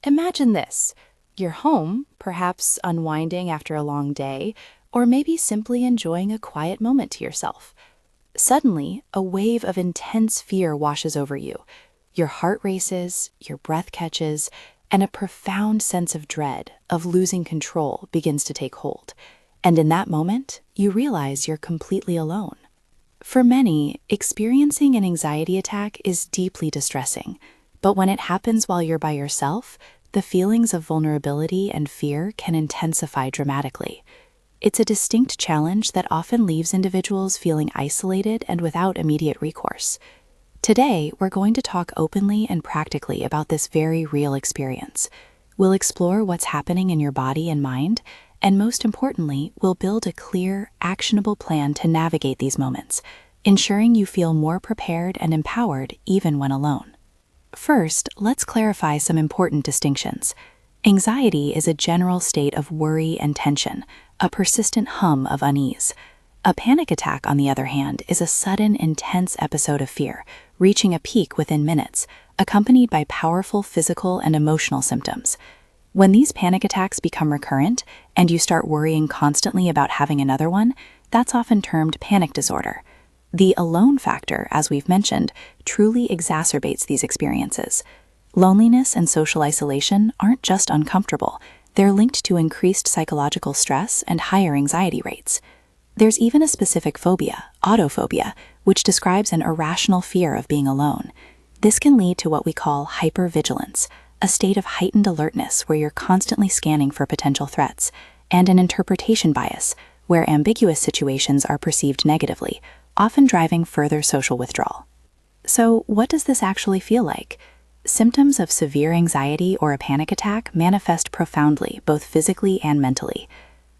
Imagine this. You're home, perhaps unwinding after a long day, or maybe simply enjoying a quiet moment to yourself. Suddenly, a wave of intense fear washes over you. Your heart races, your breath catches, and a profound sense of dread, of losing control, begins to take hold. And in that moment, you realize you're completely alone. For many, experiencing an anxiety attack is deeply distressing. But when it happens while you're by yourself, the feelings of vulnerability and fear can intensify dramatically. It's a distinct challenge that often leaves individuals feeling isolated and without immediate recourse. Today, we're going to talk openly and practically about this very real experience. We'll explore what's happening in your body and mind, and most importantly, we'll build a clear, actionable plan to navigate these moments, ensuring you feel more prepared and empowered even when alone. First, let's clarify some important distinctions. Anxiety is a general state of worry and tension, a persistent hum of unease. A panic attack, on the other hand, is a sudden, intense episode of fear, reaching a peak within minutes, accompanied by powerful physical and emotional symptoms. When these panic attacks become recurrent, and you start worrying constantly about having another one, that's often termed panic disorder. The alone factor, as we've mentioned, truly exacerbates these experiences. Loneliness and social isolation aren't just uncomfortable, they're linked to increased psychological stress and higher anxiety rates. There's even a specific phobia, autophobia, which describes an irrational fear of being alone. This can lead to what we call hypervigilance, a state of heightened alertness where you're constantly scanning for potential threats, and an interpretation bias, where ambiguous situations are perceived negatively, often driving further social withdrawal. So, what does this actually feel like? Symptoms of severe anxiety or a panic attack manifest profoundly, both physically and mentally.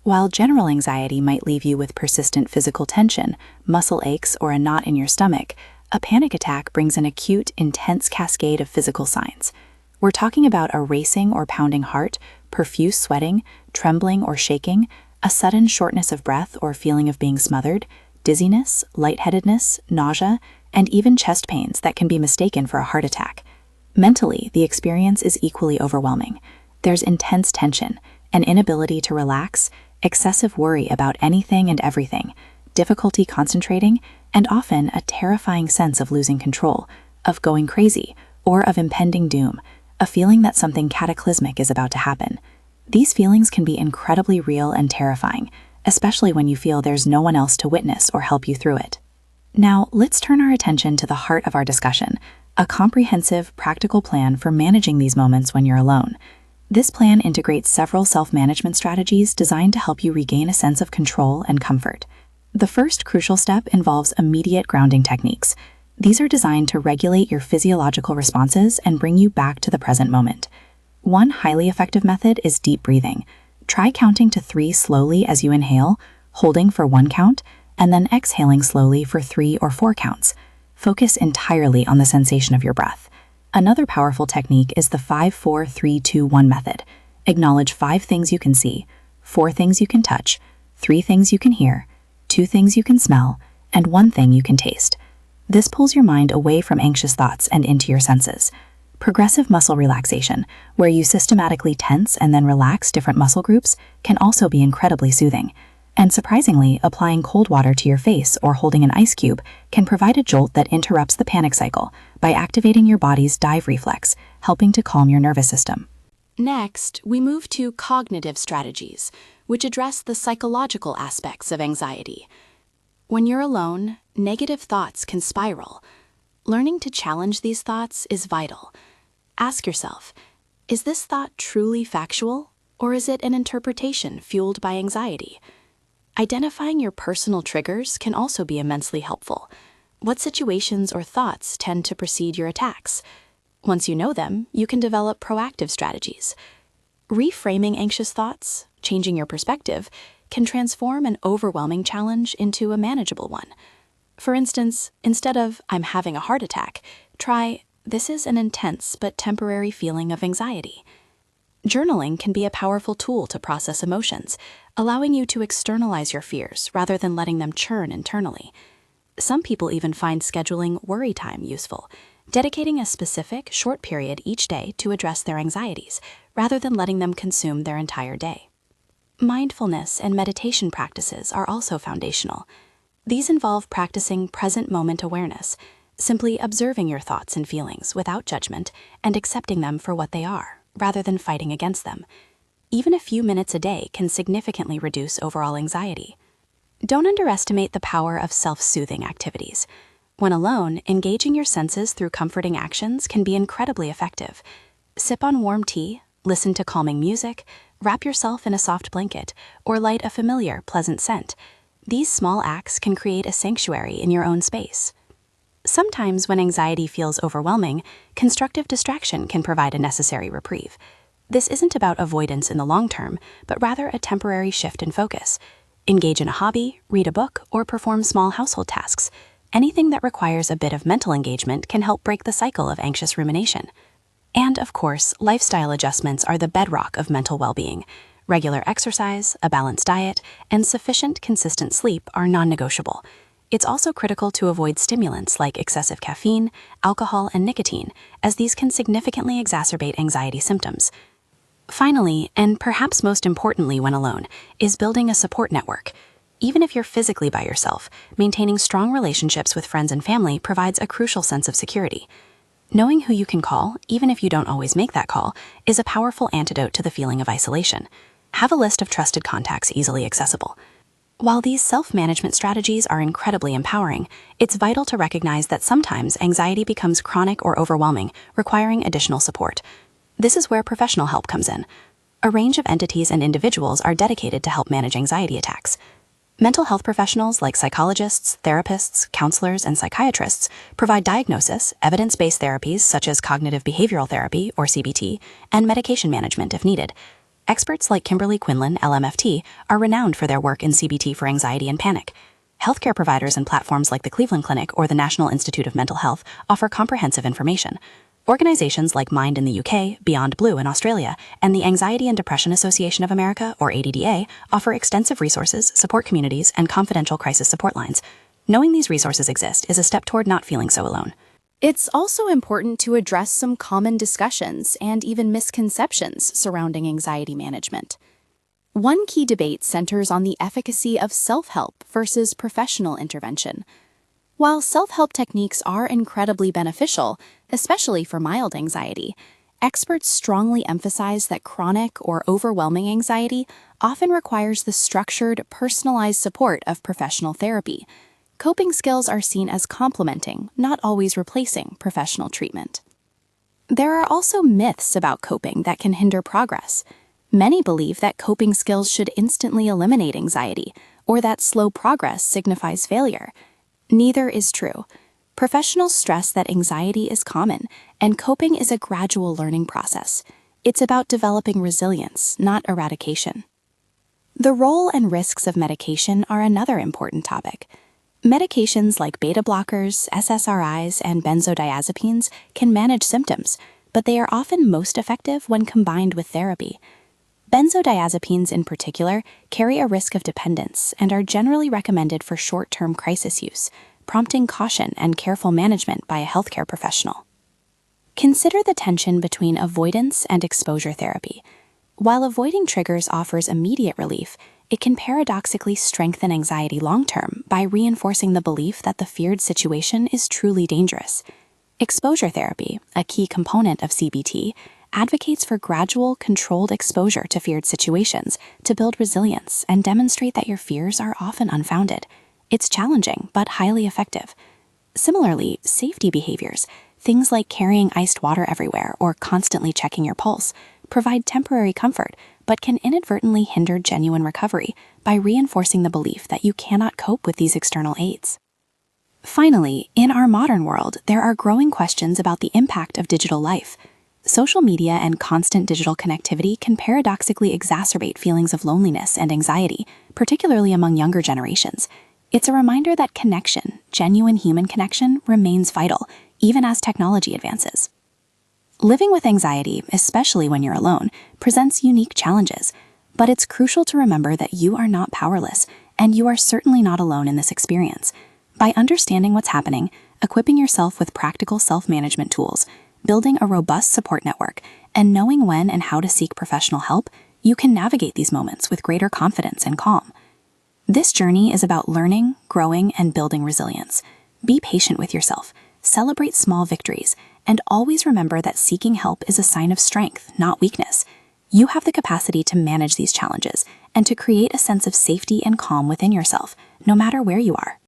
While general anxiety might leave you with persistent physical tension, muscle aches, or a knot in your stomach, a panic attack brings an acute, intense cascade of physical signs. We're talking about a racing or pounding heart, profuse sweating, trembling or shaking, a sudden shortness of breath or feeling of being smothered, dizziness, lightheadedness, nausea, and even chest pains that can be mistaken for a heart attack. Mentally, the experience is equally overwhelming. There's intense tension, an inability to relax, excessive worry about anything and everything, difficulty concentrating, and often a terrifying sense of losing control, of going crazy, or of impending doom, a feeling that something cataclysmic is about to happen. These feelings can be incredibly real and terrifying, especially when you feel there's no one else to witness or help you through it. Now, let's turn our attention to the heart of our discussion, a comprehensive, practical plan for managing these moments when you're alone. This plan integrates several self-management strategies designed to help you regain a sense of control and comfort. The first crucial step involves immediate grounding techniques. These are designed to regulate your physiological responses and bring you back to the present moment. One highly effective method is deep breathing. Try counting to 3 slowly as you inhale, holding for 1 count, and then exhaling slowly for 3 or 4 counts. Focus entirely on the sensation of your breath. Another powerful technique is the 5-4-3-2-1 method. Acknowledge 5 things you can see, 4 things you can touch, 3 things you can hear, 2 things you can smell, and 1 thing you can taste. This pulls your mind away from anxious thoughts and into your senses. Progressive muscle relaxation, where you systematically tense and then relax different muscle groups, can also be incredibly soothing. And surprisingly, applying cold water to your face or holding an ice cube can provide a jolt that interrupts the panic cycle by activating your body's dive reflex, helping to calm your nervous system. Next, we move to cognitive strategies, which address the psychological aspects of anxiety. When you're alone, negative thoughts can spiral. Learning to challenge these thoughts is vital. Ask yourself, is this thought truly factual, or is it an interpretation fueled by anxiety? Identifying your personal triggers can also be immensely helpful. What situations or thoughts tend to precede your attacks? Once you know them, you can develop proactive strategies. Reframing anxious thoughts, changing your perspective, can transform an overwhelming challenge into a manageable one. For instance, instead of "I'm having a heart attack," try "This is an intense but temporary feeling of anxiety." Journaling can be a powerful tool to process emotions, allowing you to externalize your fears rather than letting them churn internally. Some people even find scheduling worry time useful, dedicating a specific, short period each day to address their anxieties, rather than letting them consume their entire day. Mindfulness and meditation practices are also foundational. These involve practicing present moment awareness, simply observing your thoughts and feelings without judgment and accepting them for what they are, rather than fighting against them. Even a few minutes a day can significantly reduce overall anxiety. Don't underestimate the power of self-soothing activities. When alone, engaging your senses through comforting actions can be incredibly effective. Sip on warm tea, listen to calming music, wrap yourself in a soft blanket, or light a familiar, pleasant scent. These small acts can create a sanctuary in your own space. Sometimes when anxiety feels overwhelming, constructive distraction can provide a necessary reprieve. This isn't about avoidance in the long term, but rather a temporary shift in focus. Engage in a hobby, read a book, or perform small household tasks. Anything that requires a bit of mental engagement can help break the cycle of anxious rumination. And, of course, lifestyle adjustments are the bedrock of mental well-being. Regular exercise, a balanced diet, and sufficient, consistent sleep are non-negotiable. It's also critical to avoid stimulants like excessive caffeine, alcohol, and nicotine, as these can significantly exacerbate anxiety symptoms. Finally, and perhaps most importantly when alone, is building a support network. Even if you're physically by yourself, maintaining strong relationships with friends and family provides a crucial sense of security. Knowing who you can call, even if you don't always make that call, is a powerful antidote to the feeling of isolation. Have a list of trusted contacts easily accessible. While these self-management strategies are incredibly empowering, it's vital to recognize that sometimes anxiety becomes chronic or overwhelming, requiring additional support. This is where professional help comes in. A range of entities and individuals are dedicated to help manage anxiety attacks. Mental health professionals like psychologists, therapists, counselors, and psychiatrists provide diagnosis, evidence-based therapies such as cognitive behavioral therapy, or CBT, and medication management if needed. Experts like Kimberly Quinlan, LMFT, are renowned for their work in CBT for anxiety and panic. Healthcare providers and platforms like the Cleveland Clinic or the National Institute of Mental Health offer comprehensive information. Organizations like Mind in the UK, Beyond Blue in Australia, and the Anxiety and Depression Association of America, or ADDA, offer extensive resources, support communities, and confidential crisis support lines. Knowing these resources exist is a step toward not feeling so alone. It's also important to address some common discussions and even misconceptions surrounding anxiety management. One key debate centers on the efficacy of self-help versus professional intervention. While self-help techniques are incredibly beneficial, especially for mild anxiety, experts strongly emphasize that chronic or overwhelming anxiety often requires the structured, personalized support of professional therapy. Coping skills are seen as complementing, not always replacing, professional treatment. There are also myths about coping that can hinder progress. Many believe that coping skills should instantly eliminate anxiety, or that slow progress signifies failure. Neither is true. Professionals stress that anxiety is common, and coping is a gradual learning process. It's about developing resilience, not eradication. The role and risks of medication are another important topic. Medications like beta blockers, SSRIs, and benzodiazepines can manage symptoms, but they are often most effective when combined with therapy. Benzodiazepines in particular carry a risk of dependence and are generally recommended for short-term crisis use, prompting caution and careful management by a healthcare professional. Consider the tension between avoidance and exposure therapy. While avoiding triggers offers immediate relief, it can paradoxically strengthen anxiety long-term by reinforcing the belief that the feared situation is truly dangerous. Exposure therapy, a key component of CBT, advocates for gradual, controlled exposure to feared situations to build resilience and demonstrate that your fears are often unfounded. It's challenging, but highly effective. Similarly, safety behaviors, things like carrying iced water everywhere or constantly checking your pulse, provide temporary comfort, but can inadvertently hinder genuine recovery by reinforcing the belief that you cannot cope with these external aids. Finally, in our modern world, there are growing questions about the impact of digital life. Social media and constant digital connectivity can paradoxically exacerbate feelings of loneliness and anxiety, particularly among younger generations. It's a reminder that connection, genuine human connection, remains vital, even as technology advances. Living with anxiety, especially when you're alone, presents unique challenges, but it's crucial to remember that you are not powerless, and you are certainly not alone in this experience. By understanding what's happening, equipping yourself with practical self-management tools, building a robust support network, and knowing when and how to seek professional help, you can navigate these moments with greater confidence and calm. This journey is about learning, growing, and building resilience. Be patient with yourself, celebrate small victories, and always remember that seeking help is a sign of strength, not weakness. You have the capacity to manage these challenges and to create a sense of safety and calm within yourself, no matter where you are.